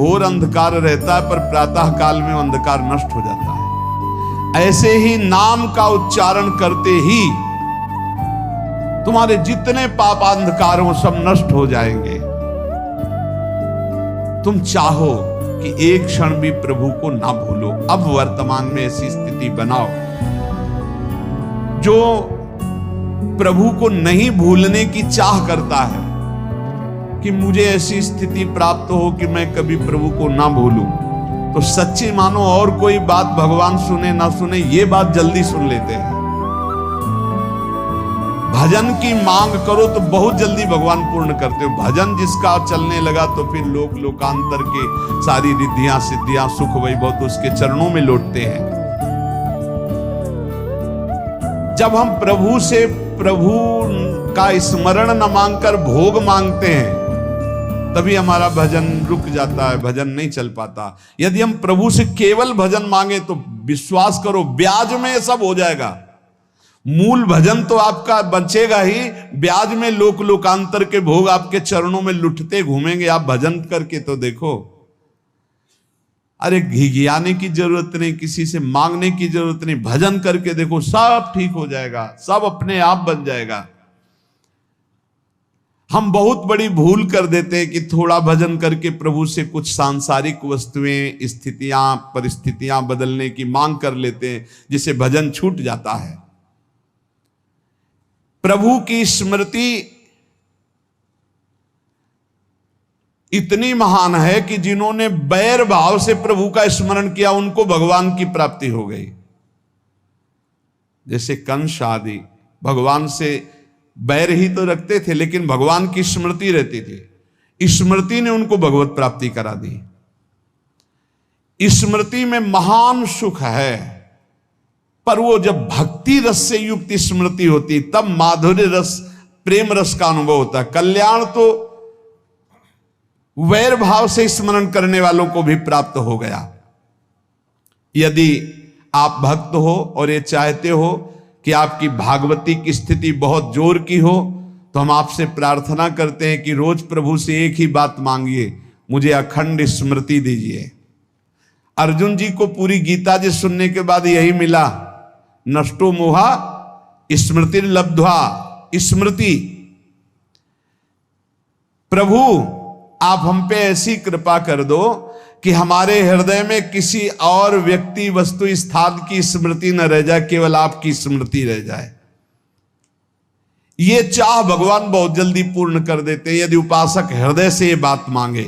घोर अंधकार रहता है, पर प्रातः काल में अंधकार नष्ट हो जाता है। ऐसे ही नाम का उच्चारण करते ही तुम्हारे जितने पाप अंधकार हो सब नष्ट हो जाएंगे। तुम चाहो कि एक क्षण भी प्रभु को ना भूलो। अब वर्तमान में ऐसी स्थिति बनाओ। जो प्रभु को नहीं भूलने की चाह करता है कि मुझे ऐसी स्थिति प्राप्त हो कि मैं कभी प्रभु को ना भूलूं, तो सच्ची मानो और कोई बात भगवान सुने ना सुने, ये बात जल्दी सुन लेते हैं। भजन की मांग करो तो बहुत जल्दी भगवान पूर्ण करते हो। भजन जिसका चलने लगा तो फिर लोकांतर के सारी रिद्धियां सिद्धियां सुख वैभव तो उसके चरणों में लौटते हैं। जब हम प्रभु से प्रभु का स्मरण न मांगकर भोग मांगते हैं तभी हमारा भजन रुक जाता है, भजन नहीं चल पाता। यदि हम प्रभु से केवल भजन मांगे तो विश्वास करो ब्याज में सब हो जाएगा। मूल भजन तो आपका बचेगा ही, ब्याज में लोकांतर के भोग आपके चरणों में लुटते घूमेंगे। आप भजन करके तो देखो। अरे घिघियाने की जरूरत नहीं, किसी से मांगने की जरूरत नहीं, भजन करके देखो सब ठीक हो जाएगा, सब अपने आप बन जाएगा। हम बहुत बड़ी भूल कर देते हैं कि थोड़ा भजन करके प्रभु से कुछ सांसारिक वस्तुएं, स्थितियां, परिस्थितियां बदलने की मांग कर लेते हैं, जिससे भजन छूट जाता है। प्रभु की स्मृति इतनी महान है कि जिन्होंने बैर भाव से प्रभु का स्मरण किया उनको भगवान की प्राप्ति हो गई। जैसे कंस आदि भगवान से बैर ही तो रखते थे, लेकिन भगवान की स्मृति रहती थी। स्मृति ने उनको भगवत प्राप्ति करा दी। स्मृति में महान सुख है, पर वो जब भक्ति रस से युक्त स्मृति होती तब माधुर्य रस, प्रेम रस का अनुभव होता है। कल्याण तो वैर भाव से स्मरण करने वालों को भी प्राप्त हो गया। यदि आप भक्त हो और ये चाहते हो कि आपकी भागवती की स्थिति बहुत जोर की हो, तो हम आपसे प्रार्थना करते हैं कि रोज प्रभु से एक ही बात मांगिए, मुझे अखंड स्मृति दीजिए। अर्जुन जी को पूरी गीता जी सुनने के बाद यही मिला, नष्टो मोहा स्मृति लब्ध्वा। स्मृति, प्रभु आप हम पे ऐसी कृपा कर दो कि हमारे हृदय में किसी और व्यक्ति, वस्तु, स्थान की स्मृति न रह जाए, केवल आपकी स्मृति रह जाए। ये चाह भगवान बहुत जल्दी पूर्ण कर देते हैं यदि उपासक हृदय से ये बात मांगे।